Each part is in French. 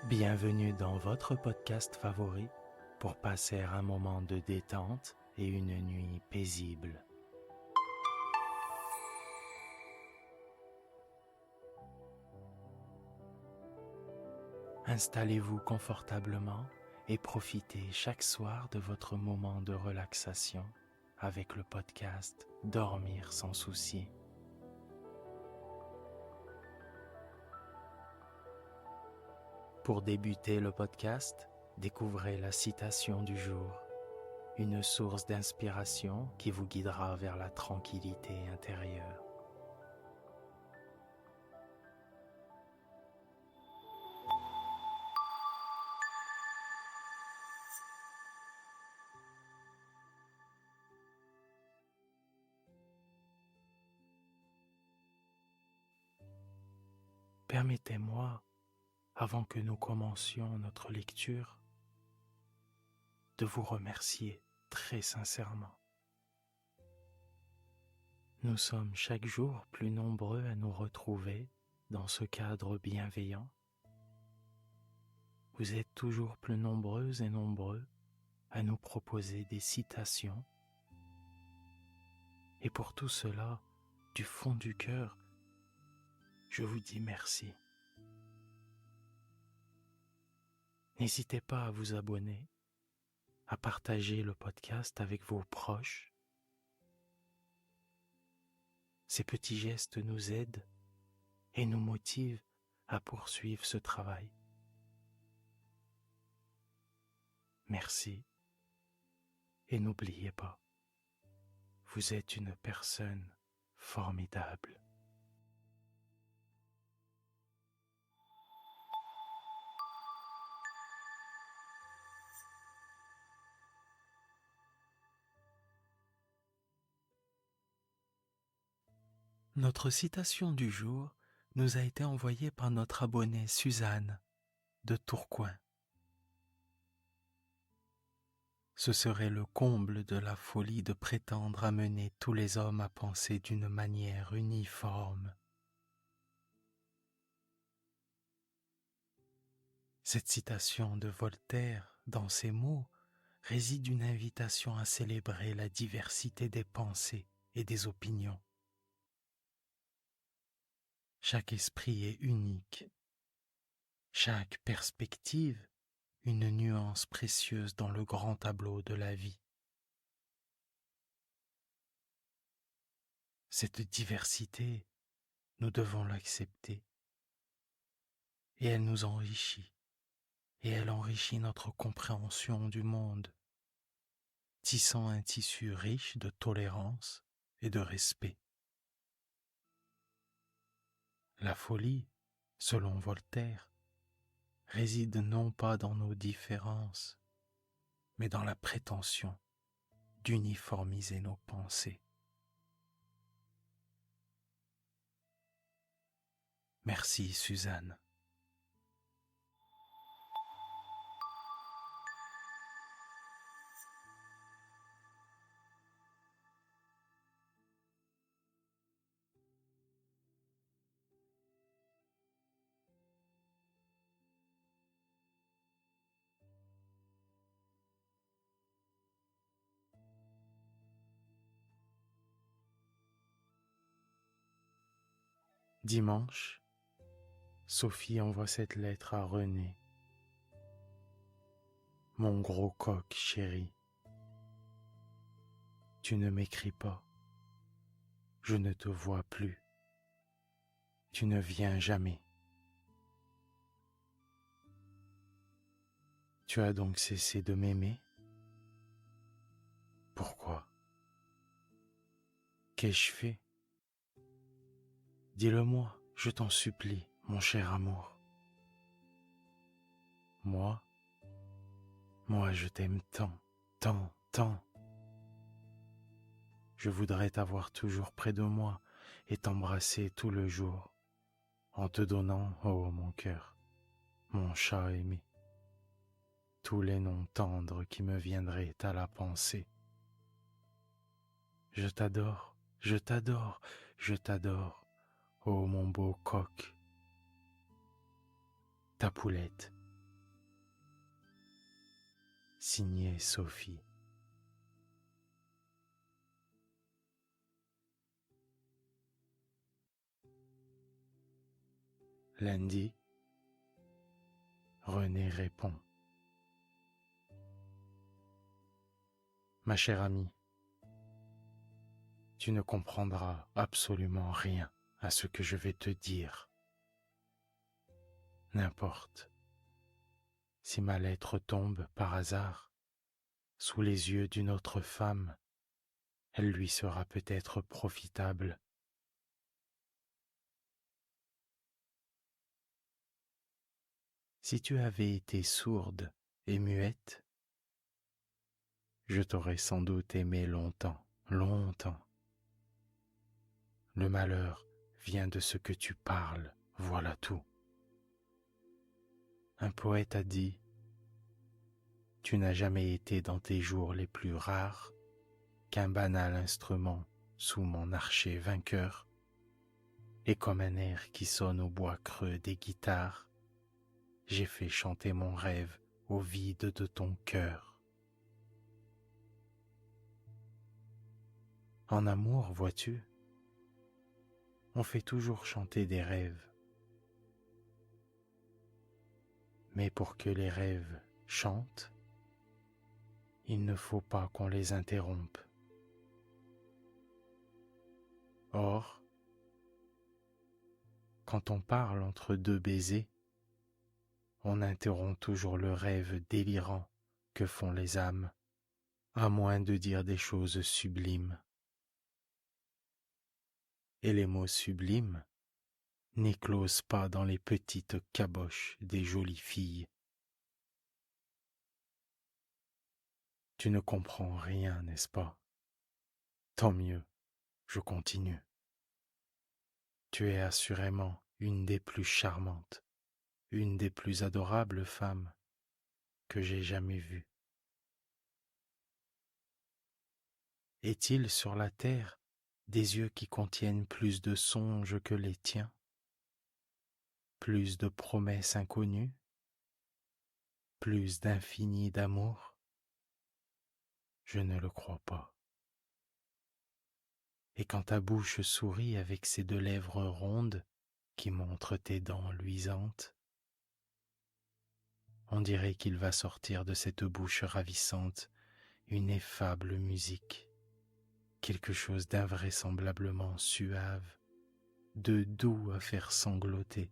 Bienvenue dans votre podcast favori pour passer un moment de détente et une nuit paisible. Installez-vous confortablement et profitez chaque soir de votre moment de relaxation avec le podcast Dormir sans souci. Pour débuter le podcast, découvrez la citation du jour, une source d'inspiration qui vous guidera vers la tranquillité intérieure. Permettez-moi, avant que nous commencions notre lecture, de vous remercier très sincèrement. Nous sommes chaque jour plus nombreux à nous retrouver dans ce cadre bienveillant. Vous êtes toujours plus nombreuses et nombreux à nous proposer des citations. Et pour tout cela, du fond du cœur, je vous dis merci. N'hésitez pas à vous abonner, à partager le podcast avec vos proches. Ces petits gestes nous aident et nous motivent à poursuivre ce travail. Merci et n'oubliez pas, vous êtes une personne formidable. Notre citation du jour nous a été envoyée par notre abonnée Suzanne de Tourcoing. Ce serait le comble de la folie de prétendre amener tous les hommes à penser d'une manière uniforme. Cette citation de Voltaire, dans ces mots, réside une invitation à célébrer la diversité des pensées et des opinions. Chaque esprit est unique, chaque perspective une nuance précieuse dans le grand tableau de la vie. Cette diversité, nous devons l'accepter, et elle nous enrichit, et elle enrichit notre compréhension du monde, tissant un tissu riche de tolérance et de respect. La folie, selon Voltaire, réside non pas dans nos différences, mais dans la prétention d'uniformiser nos pensées. Merci Suzanne. Dimanche, Sophie envoie cette lettre à René. Mon gros coq chéri, tu ne m'écris pas, je ne te vois plus, tu ne viens jamais. Tu as donc cessé de m'aimer? Pourquoi? Qu'ai-je fait? Dis-le-moi, je t'en supplie, mon cher amour. Moi, je t'aime tant, tant, tant. Je voudrais t'avoir toujours près de moi et t'embrasser tout le jour, en te donnant, oh mon cœur, mon chat aimé, tous les noms tendres qui me viendraient à la pensée. Je t'adore, je t'adore, je t'adore, oh mon beau coq. Ta poulette, Signé Sophie. Lundi, René répond. Ma chère amie, tu ne comprendras absolument rien à ce que je vais te dire. N'importe. Si ma lettre tombe par hasard sous les yeux d'une autre femme, elle lui sera peut-être profitable. Si tu avais été sourde et muette, je t'aurais sans doute aimé longtemps, longtemps. Le malheur vient de ce que tu parles, voilà tout. Un poète a dit: tu n'as jamais été dans tes jours les plus rares qu'un banal instrument sous mon archet vainqueur, et comme un air qui sonne au bois creux des guitares, j'ai fait chanter mon rêve au vide de ton cœur. En amour, vois-tu, on fait toujours chanter des rêves. Mais pour que les rêves chantent, il ne faut pas qu'on les interrompe. Or, quand on parle entre deux baisers, on interrompt toujours le rêve délirant que font les âmes, à moins de dire des choses sublimes. Et les mots sublimes n'éclosent pas dans les petites caboches des jolies filles. Tu ne comprends rien, n'est-ce pas? Tant mieux, je continue. Tu es assurément une des plus charmantes, une des plus adorables femmes que j'ai jamais vues. Est-il sur la terre des yeux qui contiennent plus de songes que les tiens, plus de promesses inconnues, plus d'infini d'amour? Je ne le crois pas. Et quand ta bouche sourit avec ses deux lèvres rondes qui montrent tes dents luisantes, on dirait qu'il va sortir de cette bouche ravissante une effable musique, quelque chose d'invraisemblablement suave, de doux à faire sangloter.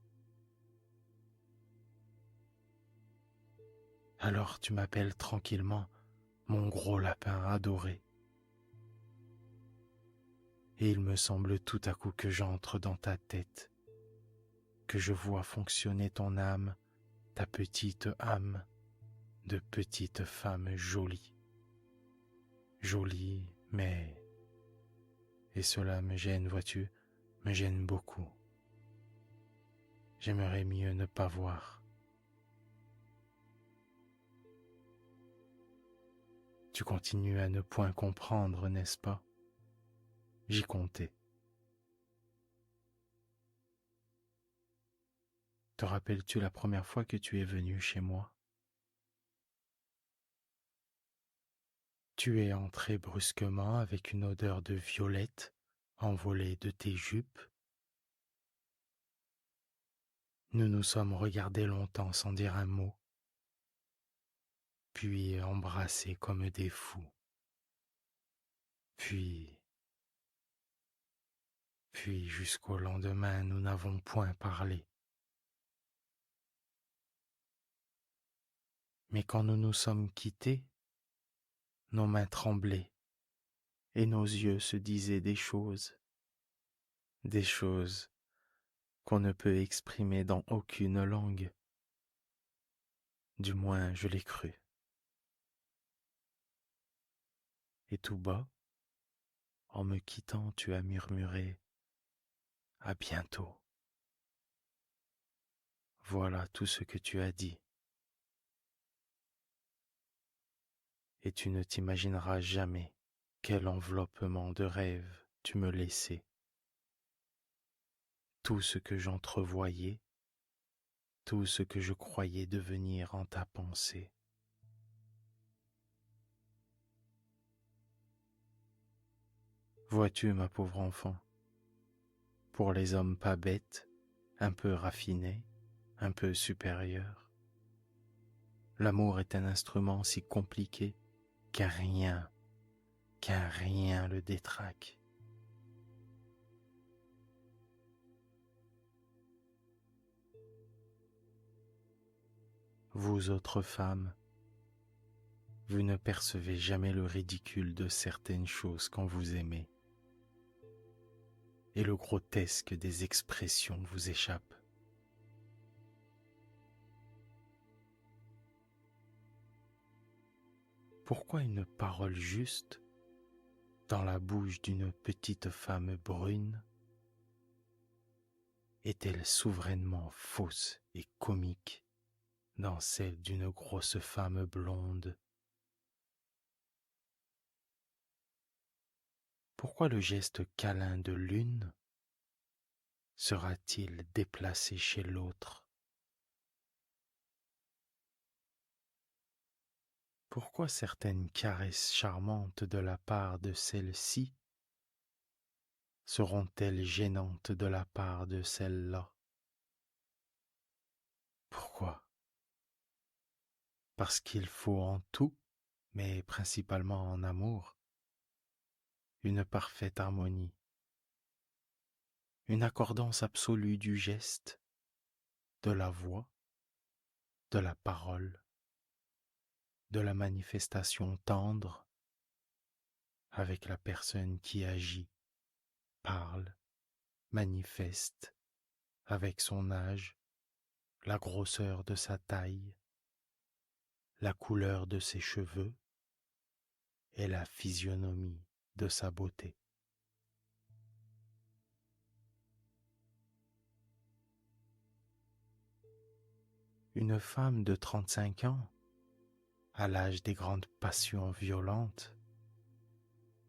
Alors tu m'appelles tranquillement mon gros lapin adoré. Et il me semble tout à coup que j'entre dans ta tête, que je vois fonctionner ton âme, ta petite âme de petite femme jolie. Jolie, mais... Et cela me gêne, vois-tu, me gêne beaucoup. J'aimerais mieux ne pas voir. Tu continues à ne point comprendre, n'est-ce pas? J'y comptais. Te rappelles-tu la première fois que tu es venu chez moi? Tu es entré brusquement avec une odeur de violette envolée de tes jupes. Nous nous sommes regardés longtemps sans dire un mot, puis embrassés comme des fous. Puis jusqu'au lendemain, nous n'avons point parlé. Mais quand nous nous sommes quittés, nos mains tremblaient et nos yeux se disaient des choses qu'on ne peut exprimer dans aucune langue. Du moins, je l'ai cru. Et tout bas, en me quittant, tu as murmuré: à bientôt. Voilà tout ce que tu as dit. Et tu ne t'imagineras jamais quel enveloppement de rêve tu me laissais. Tout ce que j'entrevoyais, tout ce que je croyais devenir en ta pensée. Vois-tu, ma pauvre enfant, pour les hommes pas bêtes, un peu raffinés, un peu supérieurs, l'amour est un instrument si compliqué qu'un rien le détraque. Vous autres femmes, vous ne percevez jamais le ridicule de certaines choses quand vous aimez, et le grotesque des expressions vous échappe. Pourquoi une parole juste dans la bouche d'une petite femme brune est-elle souverainement fausse et comique dans celle d'une grosse femme blonde? Pourquoi le geste câlin de l'une sera-t-il déplacé chez l'autre? Pourquoi certaines caresses charmantes de la part de celle-ci seront-elles gênantes de la part de celle-là? Pourquoi? Parce qu'il faut en tout, mais principalement en amour, une parfaite harmonie, une accordance absolue du geste, de la voix, de la parole, de la manifestation tendre avec la personne qui agit, parle, manifeste avec son âge, la grosseur de sa taille, la couleur de ses cheveux et la physionomie de sa beauté. Une femme de 35 ans, à l'âge des grandes passions violentes,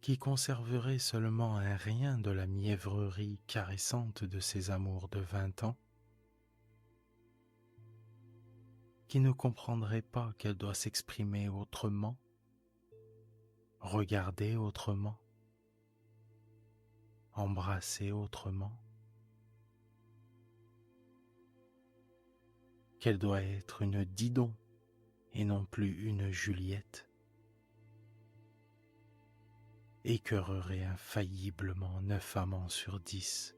qui conserverait seulement un rien de la mièvrerie caressante de ses amours de 20 ans, qui ne comprendrait pas qu'elle doit s'exprimer autrement, regarder autrement, embrasser autrement, qu'elle doit être une Didon et non plus une Juliette, écœurerait infailliblement 9 amants sur 10,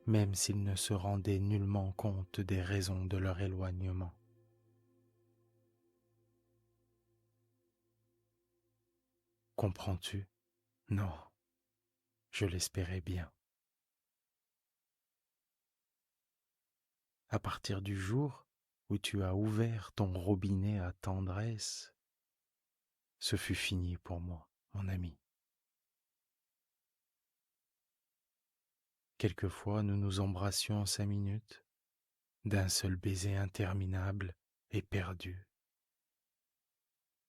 même s'ils ne se rendaient nullement compte des raisons de leur éloignement. Comprends-tu? Non, je l'espérais bien. À partir du jour où tu as ouvert ton robinet à tendresse, ce fut fini pour moi, mon ami. Quelquefois nous nous embrassions 5 minutes, d'un seul baiser interminable et perdu,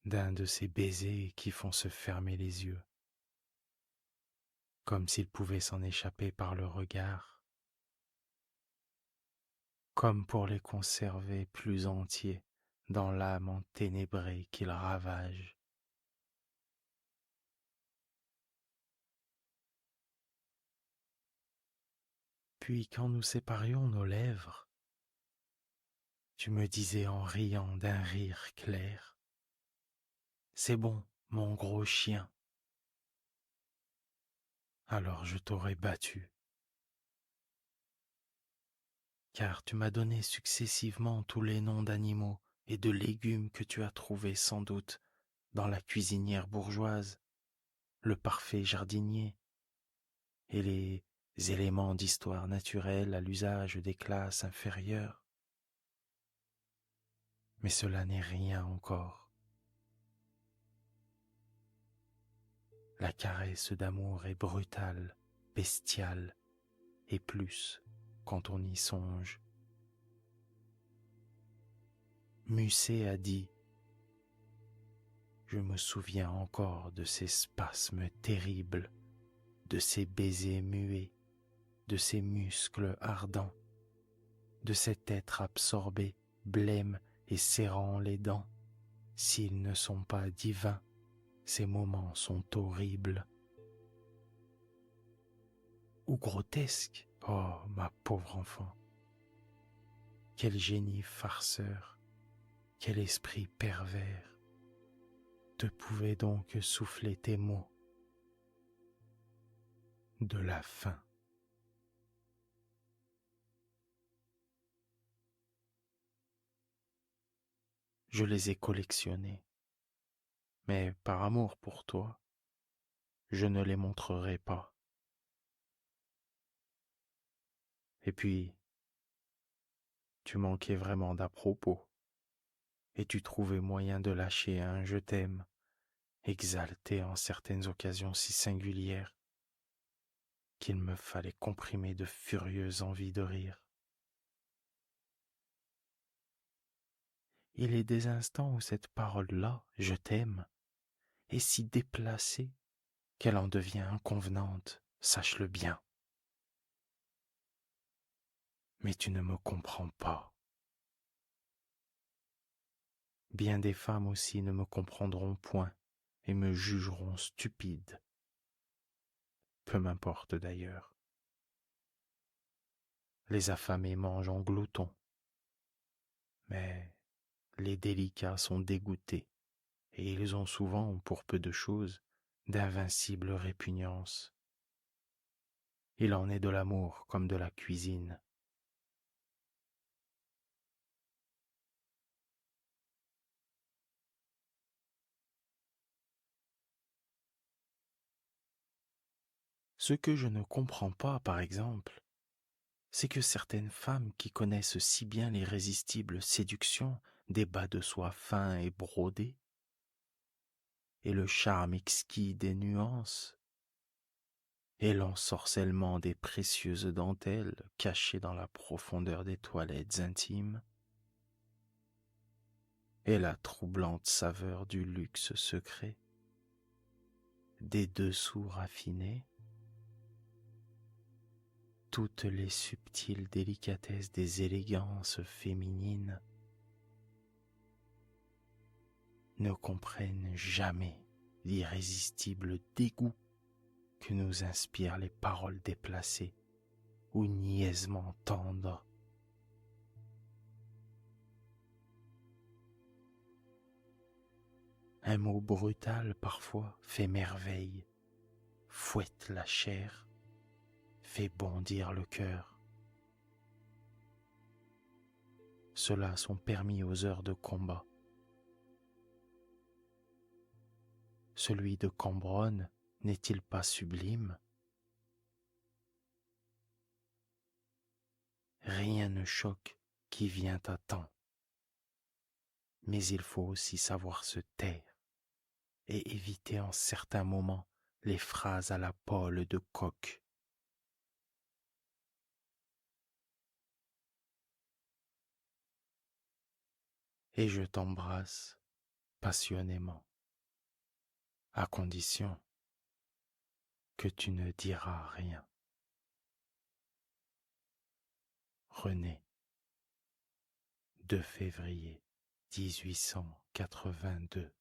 d'un de ces baisers qui font se fermer les yeux, comme s'ils pouvaient s'en échapper par le regard, comme pour les conserver plus entiers dans l'âme enténébrée qu'ils ravagent. Puis quand nous séparions nos lèvres, tu me disais en riant d'un rire clair, c'est bon, mon gros chien. Alors je t'aurais battu, car tu m'as donné successivement tous les noms d'animaux et de légumes que tu as trouvés sans doute dans la cuisinière bourgeoise, le parfait jardinier et les éléments d'histoire naturelle à l'usage des classes inférieures. Mais cela n'est rien encore. La caresse d'amour est brutale, bestiale, et plus quand on y songe. Musset a dit: je me souviens encore de ces spasmes terribles, de ces baisers muets, de ces muscles ardents, de cet être absorbé, blême et serrant les dents. S'ils ne sont pas divins, ces moments sont horribles. ou grotesque. Oh, ma pauvre enfant, quel génie farceur, quel esprit pervers te pouvait donc souffler tes mots de la faim? Je les ai collectionnés, mais par amour pour toi, je ne les montrerai pas. Et puis, tu manquais vraiment d'à propos, et tu trouvais moyen de lâcher un je t'aime, exalté en certaines occasions si singulières qu'il me fallait comprimer de furieuses envies de rire. Il est des instants où cette parole-là, je t'aime, est si déplacée qu'elle en devient inconvenante, sache-le bien. Mais tu ne me comprends pas. Bien des femmes aussi ne me comprendront point et me jugeront stupide. Peu m'importe d'ailleurs. Les affamés mangent en gloutons, mais les délicats sont dégoûtés, et ils ont souvent, pour peu de choses, d'invincibles répugnances. Il en est de l'amour comme de la cuisine. Ce que je ne comprends pas, par exemple, c'est que certaines femmes qui connaissent si bien l'irrésistible séduction des bas de soie fins et brodés, et le charme exquis des nuances, et l'ensorcellement des précieuses dentelles cachées dans la profondeur des toilettes intimes, et la troublante saveur du luxe secret, des dessous raffinés, toutes les subtiles délicatesses des élégances féminines, ne comprennent jamais l'irrésistible dégoût que nous inspirent les paroles déplacées ou niaisement tendres. Un mot brutal parfois fait merveille, fouette la chair, fait bondir le cœur. Ceux-là sont permis aux heures de combat. Celui de Cambronne n'est-il pas sublime? Rien ne choque qui vient à temps, mais il faut aussi savoir se taire et éviter en certains moments les phrases à la Paul de Kock. Et je t'embrasse passionnément, à condition que tu ne diras rien. René, 2 février 1882.